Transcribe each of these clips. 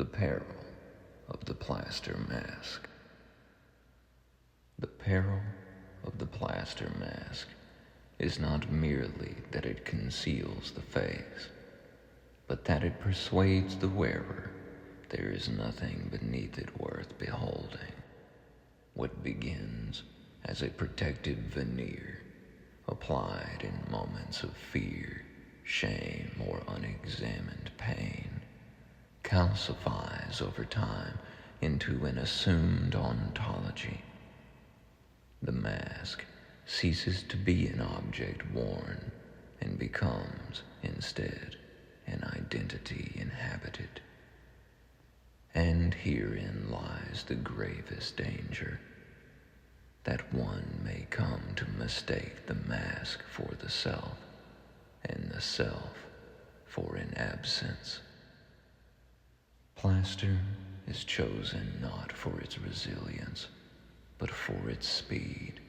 The peril of the plaster mask. The peril of the plaster mask is not merely that it conceals the face, but that it persuades the wearer there is nothing beneath it worth beholding. What begins as a protective veneer, applied in moments of fear, shame, or unexamined pain, calcifies over time into an assumed ontology. The mask ceases to be an object worn and becomes, instead, an identity inhabited. And herein lies the gravest danger, that one may come to mistake the mask for the self, and the self for an absence. Plaster is chosen not for its resilience, but for its speed.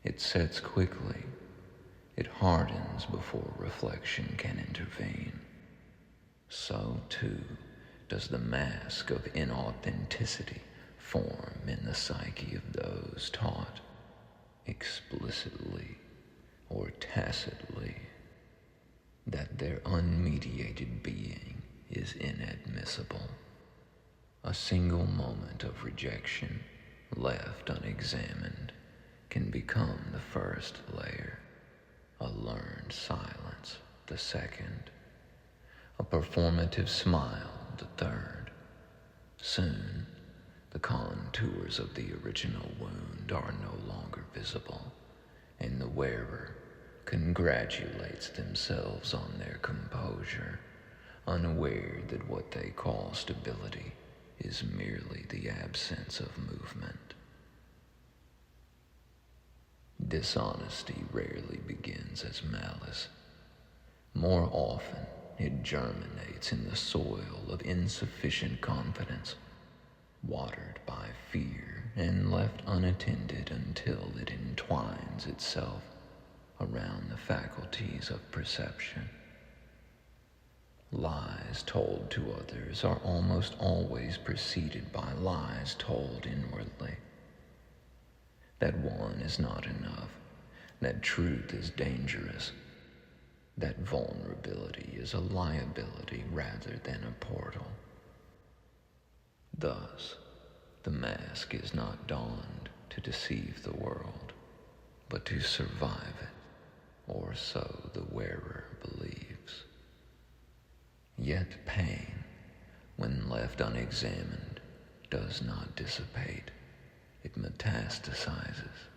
It sets quickly. It hardens before reflection can intervene. So, too, does the mask of inauthenticity form in the psyche of those taught, explicitly or tacitly, that their unmediated being is inadmissible. A single moment of rejection, left unexamined, can become the first layer, a learned silence the second, a performative smile the third. Soon, the contours of the original wound are no longer visible, and the wearer congratulates themselves on their composure, unaware that what they call stability is merely the absence of movement. Dishonesty rarely begins as malice. More often, it germinates in the soil of insufficient confidence, watered by fear and left unattended until it entwines itself around the faculties of perception. Lies told to others are almost always preceded by lies told inwardly. That one is not enough, that truth is dangerous, that vulnerability is a liability rather than a portal. Thus, the mask is not donned to deceive the world, but to survive it, or so the wearer believes. Yet pain, when left unexamined, does not dissipate. It metastasizes.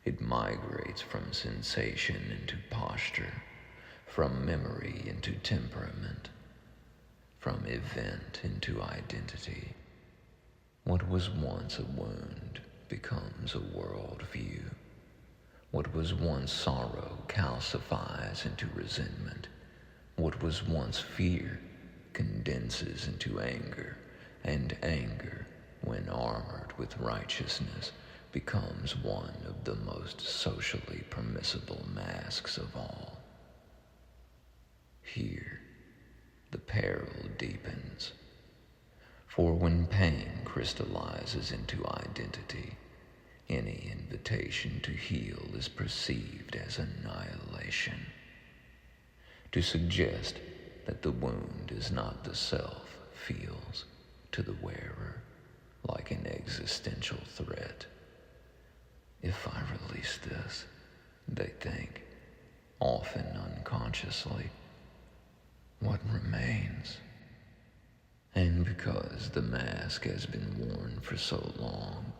It migrates from sensation into posture, from memory into temperament, from event into identity. What was once a wound becomes a worldview. What was once sorrow calcifies into resentment. What was once fear condenses into anger, and anger, when armored with righteousness, becomes one of the most socially permissible masks of all. Here, the peril deepens. For when pain crystallizes into identity, any invitation to heal is perceived as annihilation. To suggest that the wound is not the self feels, to the wearer, like an existential threat. If I release this, they think, often unconsciously, what remains? And because the mask has been worn for so long,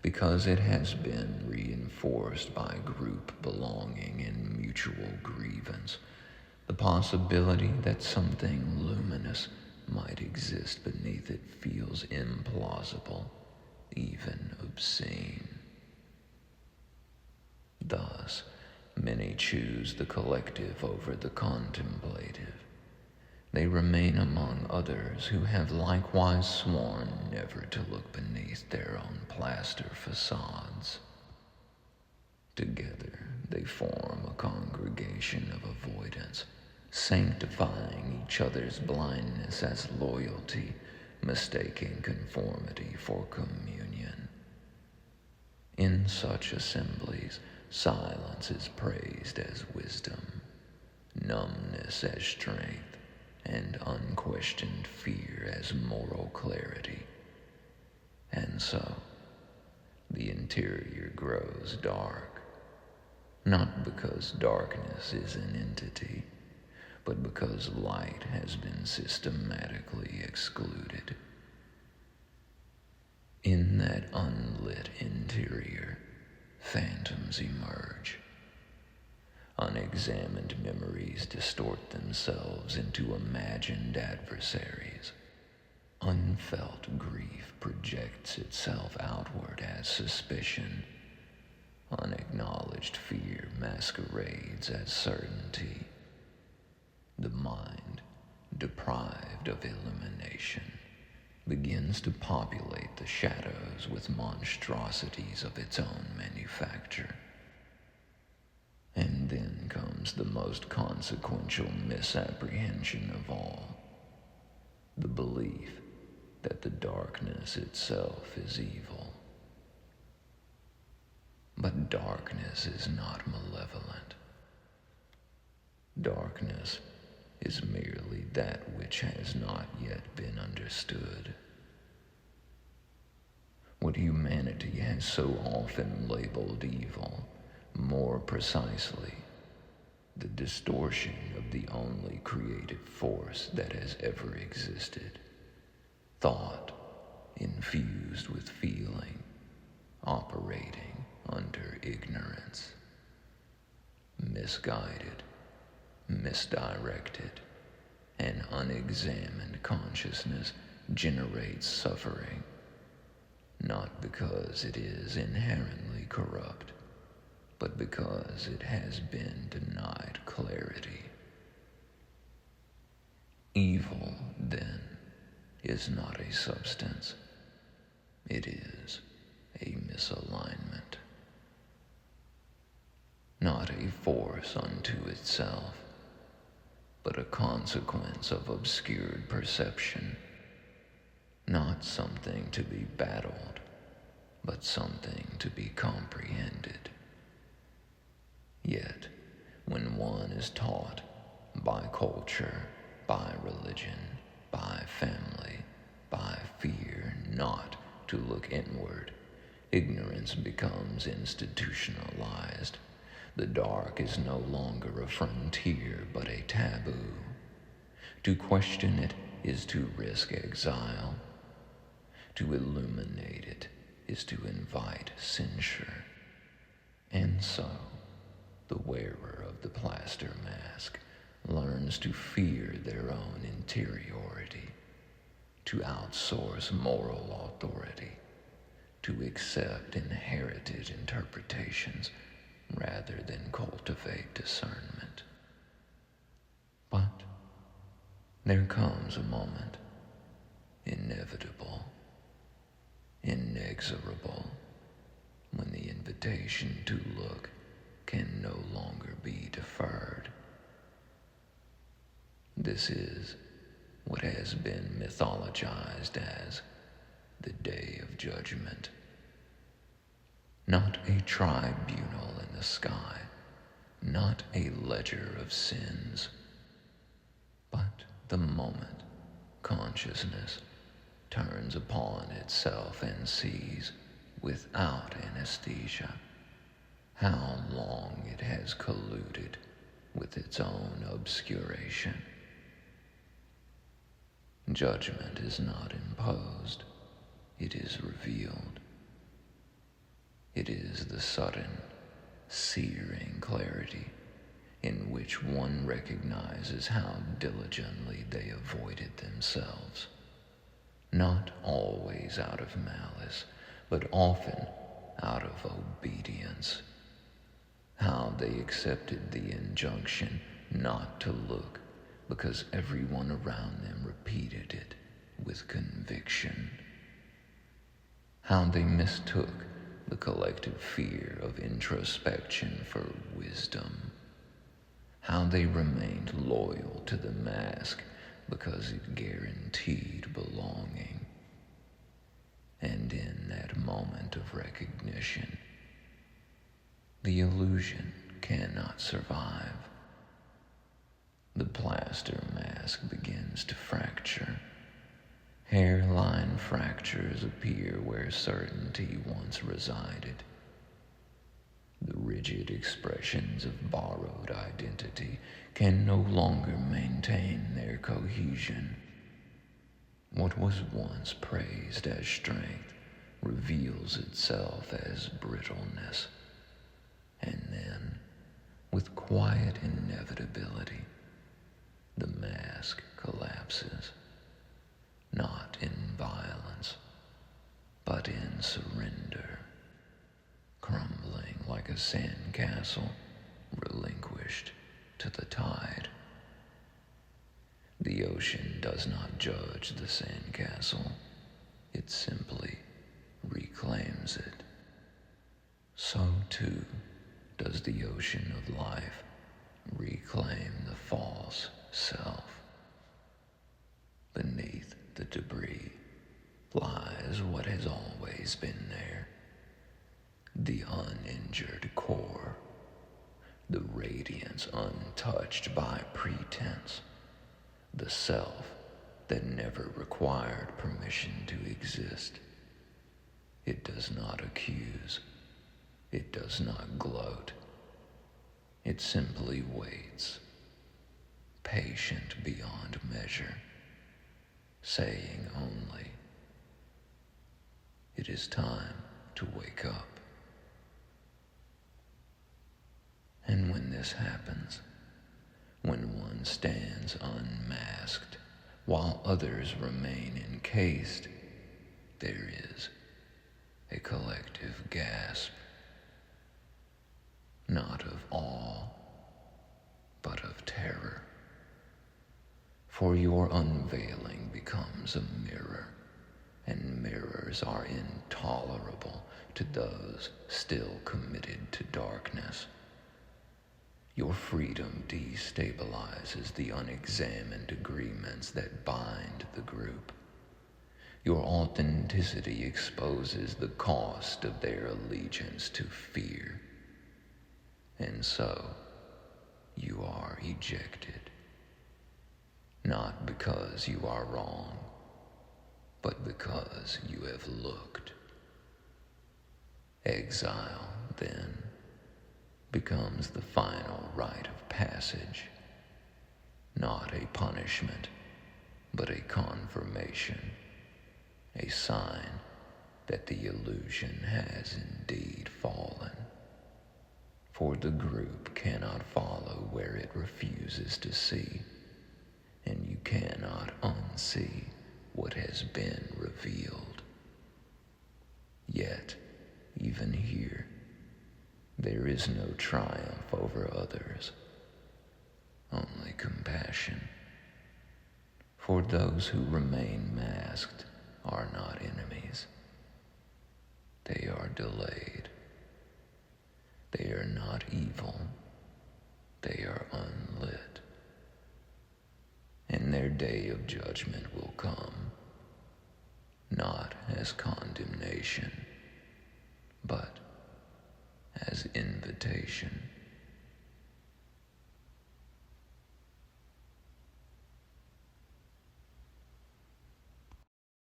because it has been reinforced by group belonging and mutual grievance, the possibility that something luminous might exist beneath it feels implausible, even obscene. Thus, many choose the collective over the contemplative. They remain among others who have likewise sworn never to look beneath their own plaster facades. Together, they form a congregation of avoidance, sanctifying each other's blindness as loyalty, mistaking conformity for communion. In such assemblies, silence is praised as wisdom, numbness as strength, and unquestioned fear as moral clarity. And so, the interior grows dark, not because darkness is an entity, but because light has been systematically excluded. In that unlit interior, phantoms emerge. Unexamined memories distort themselves into imagined adversaries. Unfelt grief projects itself outward as suspicion. Unacknowledged fear masquerades as certainty. The mind, deprived of illumination, begins to populate the shadows with monstrosities of its own manufacture. And then comes the most consequential misapprehension of all, the belief that the darkness itself is evil. But darkness is not malevolent. Darkness is merely that which has not yet been understood. What humanity has so often labeled evil, more precisely, the distortion of the only creative force that has ever existed, thought infused with feeling, operating under ignorance, misguided, misdirected, and unexamined consciousness generates suffering, not because it is inherently corrupt, but because it has been denied clarity. Evil, then, is not a substance. It is a misalignment. Not a force unto itself, but a consequence of obscured perception. Not something to be battled, but something to be comprehended. Yet, when one is taught by culture, by religion, by family, by fear not to look inward, ignorance becomes institutionalized. The dark is no longer a frontier, but a taboo. To question it is to risk exile. To illuminate it is to invite censure. And so, the wearer of the plaster mask learns to fear their own interiority, to outsource moral authority, to accept inherited interpretations rather than cultivate discernment. But there comes a moment, inevitable, inexorable, when the invitation to look can no longer be deferred. This is what has been mythologized as the Day of Judgment. Not a tribunal in the sky, not a ledger of sins, but the moment consciousness turns upon itself and sees, without anesthesia, how long it has colluded with its own obscuration. Judgment is not imposed, it is revealed. It is the sudden, searing clarity in which one recognizes how diligently they avoided themselves, not always out of malice, but often out of obedience. How they accepted the injunction not to look because everyone around them repeated it with conviction. How they mistook the collective fear of introspection for wisdom. how they remained loyal to the mask because it guaranteed belonging. And in that moment of recognition, the illusion cannot survive. The plaster mask begins to fracture. Hairline fractures appear where certainty once resided. The rigid expressions of borrowed identity can no longer maintain their cohesion. What was once praised as strength reveals itself as brittleness, and then, with quiet inevitability, the mask collapses, not in violence, but in surrender, crumbling like a sandcastle relinquished to the tide. The ocean does not judge the sandcastle, it simply reclaims it. So too does the ocean of life reclaim the false self. Beneath the debris lies what has always been there, the uninjured core, the radiance untouched by pretense, the self that never required permission to exist. It does not accuse, it does not gloat, it simply waits, patient beyond measure, saying only, it is time to wake up. And when this happens, when one stands unmasked while others remain encased, there is a collective gasp, not of awe, but of terror. For your unveiling becomes a mirror, and mirrors are intolerable to those still committed to darkness. Your freedom destabilizes the unexamined agreements that bind the group. Your authenticity exposes the cost of their allegiance to fear. And so, you are ejected. Not because you are wrong, but because you have looked. Exile, then, becomes the final rite of passage, not a punishment, but a confirmation, a sign that the illusion has indeed fallen. For the group cannot follow where it refuses to see, and you cannot unsee what has been revealed. Yet, even here, there is no triumph over others, only compassion. For those who remain masked are not enemies. They are delayed. They are not evil. They are unlit. And their day of judgment will come, not as condemnation, but as invitation.